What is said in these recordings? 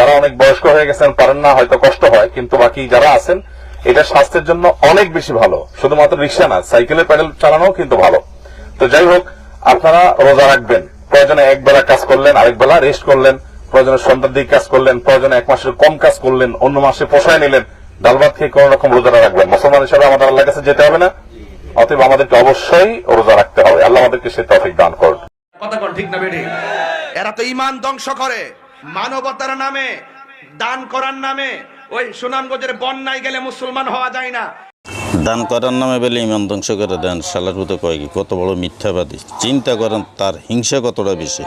যারা অনেক বয়স্ক হয়ে গেছেন, পারেন না, হয়তো কষ্ট হয়, কিন্তু বাকি যারা আছেন এটা স্বাস্থ্যের জন্য অনেক বেশি ভালো। শুধুমাত্র রিক্সা না, সাইকেলের প্যাডেল চালানো কিন্তু ভালো। তো যাই হোক, আপনারা রোজা রাখবেন। প্রয়োজনে এক বেলা কাজ করলেন, আরেক বেলা রেস্ট করলেন, প্রয়োজনে সন্ধ্যার দিকে কাজ করলেন, প্রয়োজনে এক মাসের কম কাজ করলেন, অন্য মাসে পোষায় নিলেন, ডাল ভাত খেয়ে কোন রকম রোজাটা রাখবেন। মুসলমান হিসাবে আমাদের আল্লাহর কাছে যেতে হবে না? অতএব আমাদেরকে অবশ্যই রোজা রাখতে হবে। আল্লাহ আমাদেরকে সে তৌফিক দান করুন। কথা কোন ঠিক না বেঠিক? এরা তো ঈমান ধ্বংস করে মানবতার নামে, দান করার নামে। ওই সুনামগঞ্জের বন্যায় গেলে মুসলমান হওয়া যায় না। দান করার নামে বলে ইমান ধ্বংস করে দেন। শালার মতো কয় কি, কত বড় মিথ্যাবাদী। চিন্তা করেন তার হিংসা কতটা বেশি।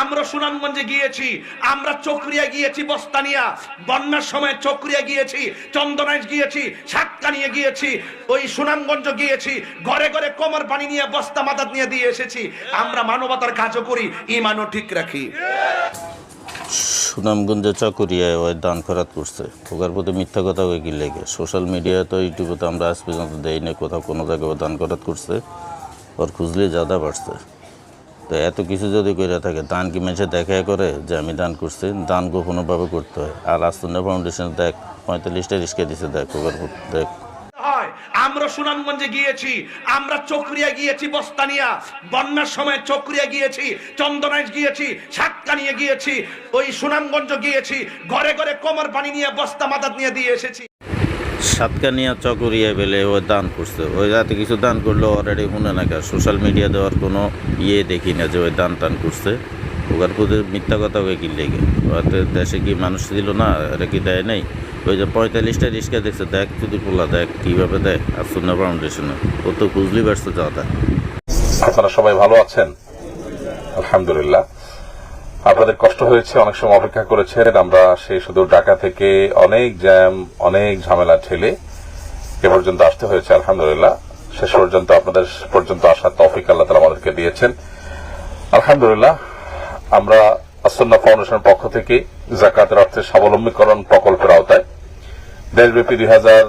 আমরা সুনামগঞ্জে গিয়েছি, আমরা চকরিয়া গিয়েছি, বস্তানিয়া বন্যার সময় চকরিয়া গিয়েছি, চন্দনাইশ গিয়েছি, সাতকানিয়া গিয়েছি, ওই সুনামগঞ্জ গিয়েছি, ঘরে ঘরে কোমর পানি নিয়ে বস্তা মাথাত নিয়ে দিয়ে এসেছি। আমরা মানবতার কাজও করি, ঈমানও ঠিক রাখি। সুনামগঞ্জে চকরিয়ায় ওই দান খরাত করছে, ওকার প্রতি মিথ্যা কথা ওই কি লেগে। সোশ্যাল মিডিয়ায় তো ইউটিউবে তো আমরা আজ পর্যন্ত দেই না কোথাও কোনো জায়গায় দান খরাত করছে। ওর খুঁজলে জাদা বাড়ছে। তো এত কিছু যদি করে থাকে, দান কি মেঝে দেখা করে যে আমি দান করছি? দান গোপনভাবে করতে হয়। আর আসুন্না ফাউন্ডেশন দেখ 45টা রিস্কে দিছে, দেখ ওকার দেখ। আমরা সুনামগঞ্জে গিয়েছি, আমরা চকরিয়া গিয়েছি, বস্তানিয়া বন্যার সময় চকরিয়া গিয়েছি, চন্দনাইশ গিয়েছি, সাতকানিয়া গিয়েছি, ওই সুনামগঞ্জ গিয়েছি, ঘরে ঘরে কোমর পানি নিয়ে বস্তা মাথাত নিয়ে দিয়ে এসেছি। সাতকানিয়া চকরিয়া বেলে ও দান করছে। ওই রাতে কিছু দান করলো অলরেডি শুনে না, সোশ্যাল মিডিয়া দেওয়ার কোনো দেখি না যে ওই দান টান করছে। ওকার প্রতি মিথ্যা কথা ওই কি লেগে। দেশে কি মানুষ ছিল না? এটা কি দেয় নাই? ওই যে 45টা রিক্সা দেখছে, দেখ যদি পোলা দেখ কীভাবে দেয়। আর সুন্নাহ ফাউন্ডেশনে ও তো বুঝলি পারছে যাওয়া। আপনারা সবাই ভালো আছেন? আলহামদুলিল্লাহ। আপনাদের কষ্ট হয়েছে, অনেক সময় অপেক্ষা করেছেন। আমরা সেই শুধু ঢাকা থেকে অনেক জ্যাম, অনেক ঝামেলা ঠেলে এ পর্যন্ত আসতে হয়েছে। আলহামদুলিল্লাহ, শেষ পর্যন্ত আপনাদের পর্যন্ত আসার তৌফিক আল্লাহ তাআলা আমাদেরকে দিয়েছেন। আলহামদুলিল্লাহ, আমরা আসুন্নাহ ফাউন্ডেশনের পক্ষ থেকে যাকাতের অর্থে স্বাবলম্বীকরণ প্রকল্পের আওতায় দেশব্যাপী 2000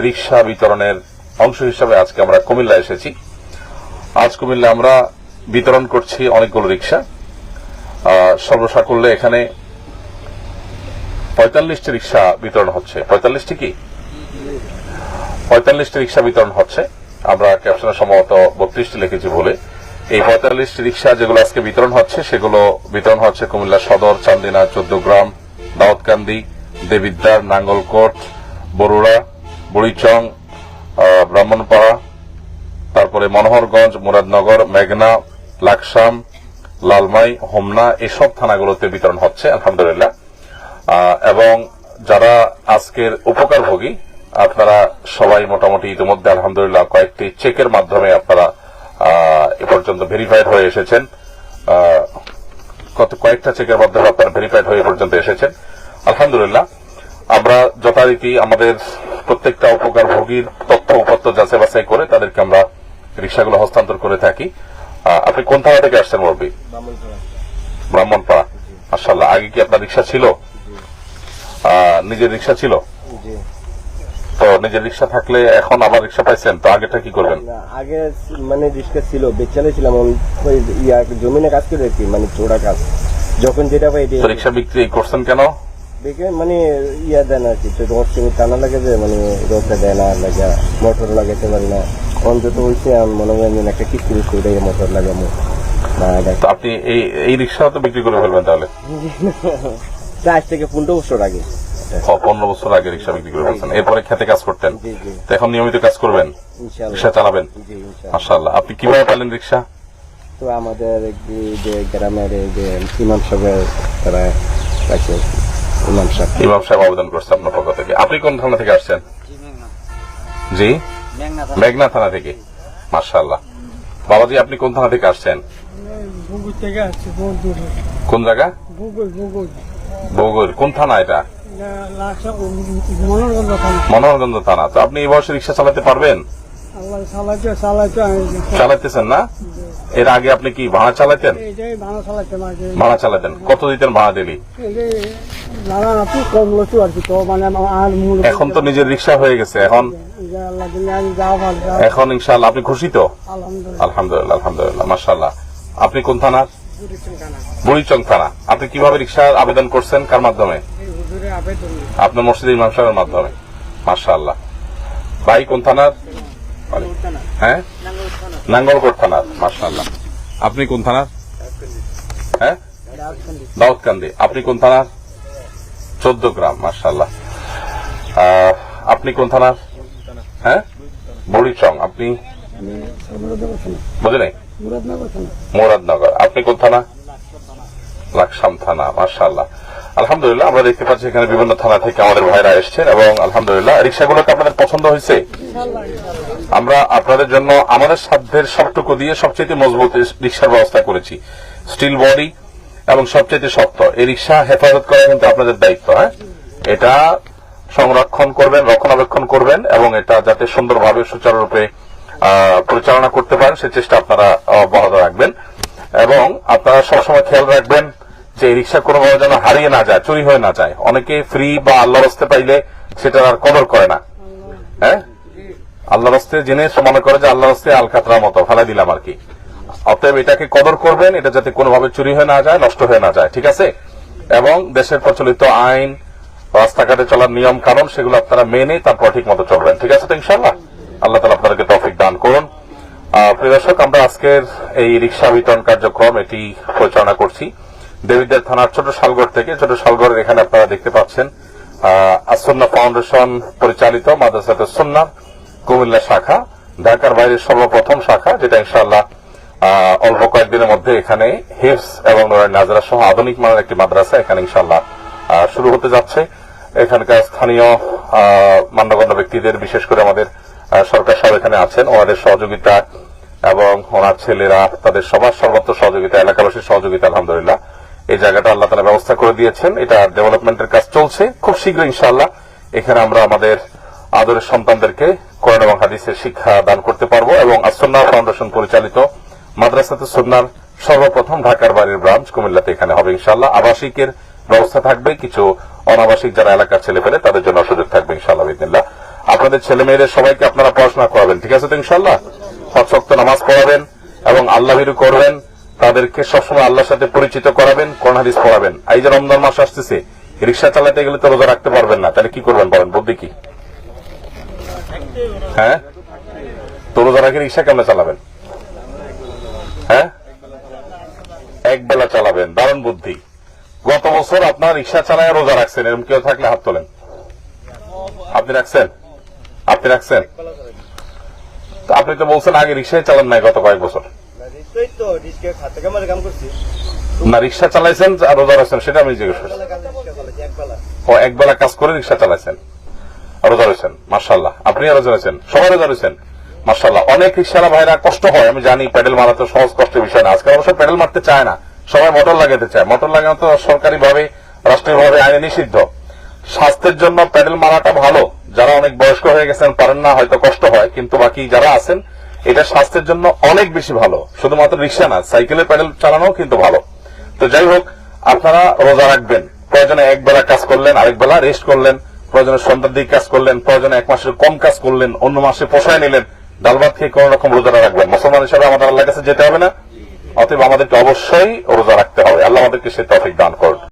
রিক্সা বিতরণের অংশ হিসাবে আজকে আমরা কুমিল্লা এসেছি। আজ কুমিল্লা আমরা বিতরণ করছি অনেকগুলো রিক্সা। সর্বসাকুল্যে এখানে 45টি রিক্সা বিতরণ হচ্ছে। 45টি কি? 45টি রিক্সা বিতরণ হচ্ছে। আমরা ক্যাপশনে সম্ভবত 32টি লিখেছি বলে। এই 45টি রিক্সা যেগুলো আজকে বিতরণ হচ্ছে, সেগুলো বিতরণ হচ্ছে কুমিল্লা সদর, চান্দিনা, 14 গ্রাম, দাউদকান্দি, দেবিদ্বার, নাঙ্গলকোট, বরুড়া, বুড়িচং, ব্রাহ্মণপাড়া, তারপরে মনোহরগঞ্জ, মুরাদনগর, মেঘনা, লাকসাম, লালমাই, হোমনা, এসব থানাগুলোতে বিতরণ হচ্ছে আলহামদুলিল্লাহ। এবং যারা আজকের উপকারভোগী, আপনারা সবাই মোটামুটি ইতিমধ্যে আলহামদুলিল্লাহ কয়েকটি চেকের মাধ্যমে আপনারা এ পর্যন্ত ভেরিফাইড হয়ে এসেছেন। কয়েকটা চেকের মাধ্যমে আপনারা ভেরিফাইড হয়ে পর্যন্ত এসেছেন আলহামদুলিল্লাহ। আমরা যথারীতি আমাদের প্রত্যেকটা উপকারভোগীর তথ্য উপত্য যাচাই বাছাই করে তাদেরকে আমরা রিক্সাগুলো হস্তান্তর করে থাকি। আপনি কোন থানা থেকে আসছেন মুরব্বী? ব্রাহ্মণপাড়া। মাশাআল্লাহ। আগে কি আপনার রিক্সা ছিল? নিজের রিক্সা ছিল? তো নিজের রিক্সা থাকলে এখন আবার রিক্সা পাইছেন, তো আগেটা কি করবেন? আগে মানে রিক্সা ছিল, বেচালেছিলাম, জমিনে কাজ করে আর কি, মানে চোরা কাজ। যখন যেটা পাই রিক্সা বিক্রি করছেন কেন? মানে দেন আর কি, টানা লাগে যে, মানে রোগটা দেয় না, লাগে মোটর লাগাইতে পারি না। অন্তত হয়েছে মনে হয় একটা কিস্তি মোটর লাগাবো। আপনি এই রিক্সা তো বিক্রি করে ফেলবেন তাহলে? 4 থেকে 15 বছর আগে। 15 বছর আগে রিক্সা বিক্রি করে ফেলছেন। এরপরে খেতে কাজ করতেন, তো এখন নিয়মিত কাজ করবেন, রিক্সা চালাবেন? মাশাআল্লাহ। আপনি কিভাবে পেলেন রিক্সা? তো আমাদের যে গ্রামের যে ইমাম সাহেব, তারা পাইছে। ইমাম সাহেব আবেদন করছে আপনার পক্ষ থেকে। আপনি কোন থানা থেকে আসছেন? জি, মেঘনা থানা থেকে। মাশাআল্লাহ। বাবাজি, আপনি কোন থানা থেকে আসছেন? কোন জায়গা? বগুড়। কোন থানা এটা? মনোহরগঞ্জ থানা। তো আপনি এই বয়সে রিক্সা চালাতে পারবেন? চালাইতেছেন না? এর আগে আপনি কি ভাড়া চালাতেন? ভাড়া চালাতেন। কত দিতেন ভাড়া ডেলি? এখন তো নিজের রিক্সা হয়ে গেছে, এখন ইনশাআল্লাহ আপনি খুশি তো? আলহামদুলিল্লাহ, আলহামদুলিল্লাহ, মাশাআল্লাহ। আপনি কোন থানার? বুড়িচং থানা। আপনি কিভাবে রিক্সার আবেদন করছেন, কার মাধ্যমে? আপনার মসজিদের ইমাম সাহেবের মাধ্যমে। মাশাআল্লাহ। ভাই কোন থানার? হ্যাঁ, নাঙ্গলকোট থানার। মাশাআল্লাহ। আপনি কোন থানার? হ্যাঁ, দাউদকান্দি। আপনি কোন থানার? 14 গ্রাম। মাশাআল্লাহ। আপনি কোন থানার? হ্যাঁ, বুড়িচং। আপনি বুঝে নাই? মুরাদনগর। আপনি কোন থানা? লাকসাম থানা। মাশাআল্লাহ। আলহামদুলিল্লাহ, আমরা দেখতে পাচ্ছি এখানে বিভিন্ন থানা থেকে আমাদের ভাইরা এসছেন এবং আলহামদুলিল্লাহ রিক্সাগুলোকে আপনাদের পছন্দ হয়েছে। আমরা আপনাদের জন্য আমাদের সাধ্যের সবটুকু দিয়ে সবচেয়ে মজবুত রিক্সার ব্যবস্থা করেছি। স্টিল বডি এবং সবচেয়ে শক্ত এই রিক্সা হেফাজত করা কিন্তু আপনাদের দায়িত্ব। হ্যাঁ, এটা সংরক্ষণ করবেন, রক্ষণাবেক্ষণ করবেন এবং এটা যাতে সুন্দরভাবে সুচারুরূপে পরিচালনা করতে পারেন সে চেষ্টা আপনারা অব্যাহত রাখবেন এবং আপনারা সবসময় খেয়াল রাখবেন যে রিক্সা কোনোভাবে যেন হারিয়ে না যায়, চুরি হয়ে না যায়। অনেকে ফ্রি বা আল্লাহর রাস্তে পাইলে সেটার আর কদর করে না। হ্যাঁ, আল্লাহর রাস্তে জেনে মনে করে যে আল্লাহর রাস্তে আলকাতরার মতো ফেলা দিলাম আর কি। অতএব এটাকে কদর করবেন, এটা যাতে কোনোভাবে চুরি হয়ে না যায়, নষ্ট হয়ে না যায়। ঠিক আছে? এবং দেশের প্রচলিত আইন, রাস্তাঘাটে চলার নিয়ম কানুন সেগুলো আপনারা মেনে তারপর ঠিক মতো চলবেন। ঠিক আছে তো? ইনশাআল্লাহ আল্লাহ তাআলা আপনাদেরকে তৌফিক দান করুন। প্রিয় দর্শক, আমরা আজকের এই রিক্সা বিতরণ কার্যক্রম এটি পরিচালনা করছি দেবিদ্বার থানার ছোট শালগড় থেকে। ছোট শালগড়ের এখানে আপনারা দেখতে পাচ্ছেন আসুন্নাহ ফাউন্ডেশন পরিচালিত মাদ্রাসাতুস সুন্নাহ কুমিল্লা শাখা, ঢাকার বাইরের সর্বপ্রথম শাখা, যেটা ইনশাআল্লাহ অল্প কয়েকদিনের মধ্যে এখানে হিফজ এবং নুরানী নাজরা সহ আধুনিক মানের একটি মাদ্রাসা এখানে ইনশাআল্লাহ শুরু হতে যাচ্ছে। এখানকার স্থানীয় মান্যগণ্য ব্যক্তিদের, বিশেষ করে আমাদের সরকার সাহেব এখানে আছেন, ওনাদের সহযোগিতা এবং ওনার ছেলেরা, তাদের সবার সর্বত্র সহযোগিতা, এলাকাবাসীর সহযোগিতা, আলহামদুলিল্লাহ এই জায়গাটা আল্লাহ তাআলা ব্যবস্থা করে দিয়েছেন। এটা ডেভেলপমেন্টের কাজ চলছে। খুব শীঘ্র ইনশাআল্লাহ এখানে আমরা আমাদের আদরের সন্তানদেরকে কোরআন এবং হাদিসের শিক্ষা দান করতে পারবো এবং আসুন্নাহ ফাউন্ডেশন পরিচালিত মাদ্রাসাতুস সুন্নাহর সর্বপ্রথম ঢাকার বাইরের ব্রাঞ্চ কুমিল্লাতে এখানে হবে ইনশাআল্লাহ। আবাসিকের ব্যবস্থা থাকবে, কিছু অনাবাসিক যারা এলাকার ছেলে পেলে তাদের জন্য সুযোগ থাকবে ইনশাআল্লাহ বিদিনিল্লাহ। আপনাদের ছেলে মেয়েদের সবাইকে আপনারা পড়াশোনা করাবেন। ঠিক আছে তো? ইনশাআল্লাহ 5 ওয়াক্ত নামাজ পড়াবেন এবং আল্লাহ ভীরু করবেন, তাদেরকে সবসময় আল্লাহর সাথে পরিচিত করাবেন, কোরআন হাদিস পড়াবেন। এই যে রমজান মাস আসতেছে, রিক্সা চালাতে গেলে তো রোজা রাখতে পারবেন না, তাহলে কি করবেন বলেন? বুদ্ধি কি? হ্যাঁ, তো রোজা রাখে রিক্সা কেমনে চালাবেন? হ্যাঁ, এক বেলা চালাবেন। দারুণ বুদ্ধি। গত বছর আপনার রিক্সা চালায় রোজা রাখছেন, এরকম কেউ থাকলে হাত তোলেন। আপনি রাখছেন? আপনি রাখছেন? আপনি তো বলছেন আগে রিক্সায় চালান নাই গত কয়েক বছর। না, রিক্সা চালাইছেন আর রোজা রাখছেন, সেটা আমি জিজ্ঞেস করছি। ও, একবেলা কাজ করে রিক্সা চালাইছেন, রোজা রয়েছেন। মাশাআল্লাহ। আপনি রোজা রয়েছেন, সবাই রোজা রয়েছেন। মাশাআল্লাহ। অনেক রিক্সাওয়ালা ভাইরা কষ্ট হয়, আমি জানি, প্যাডেল মারা তো সহজ কষ্টের বিষয় না। আজকে অবশ্য প্যাডেল মারতে চায় না, সবাই মোটর লাগাতে চায়। মোটর লাগানো তো সরকারিভাবে, রাষ্ট্রীয়ভাবে আইনে নিষিদ্ধ। স্বাস্থ্যের জন্য প্যাডেল মারাটা ভালো। যারা অনেক বয়স্ক হয়ে গেছেন, পারেন না, হয়তো কষ্ট হয়, কিন্তু বাকি যারা আছেন এটা স্বাস্থ্যের জন্য অনেক বেশি ভালো। শুধুমাত্র রিক্সা না, সাইকেলে প্যাডেল চালানো কিন্তু ভালো। তো যাই হোক, আপনারা রোজা রাখবেন। প্রয়োজনে এক বেলা কাজ করলেন, আরেক বেলা রেস্ট করলেন, প্রয়োজনে সন্ধ্যার দিকে কাজ করলেন, প্রয়োজনে 1 মাসের কম কাজ করলেন, অন্য মাসে পোষায় নিলেন, ডাল ভাত খেয়ে কোন রকম রোজা রাখবেন। মুসলমান হিসাবে আমাদের আল্লাহর কাছে যেতে হবে না? অতএব আমাদেরকে অবশ্যই রোজা রাখতে হবে। আল্লাহ আমাদেরকে সে তৌফিক দান করুন।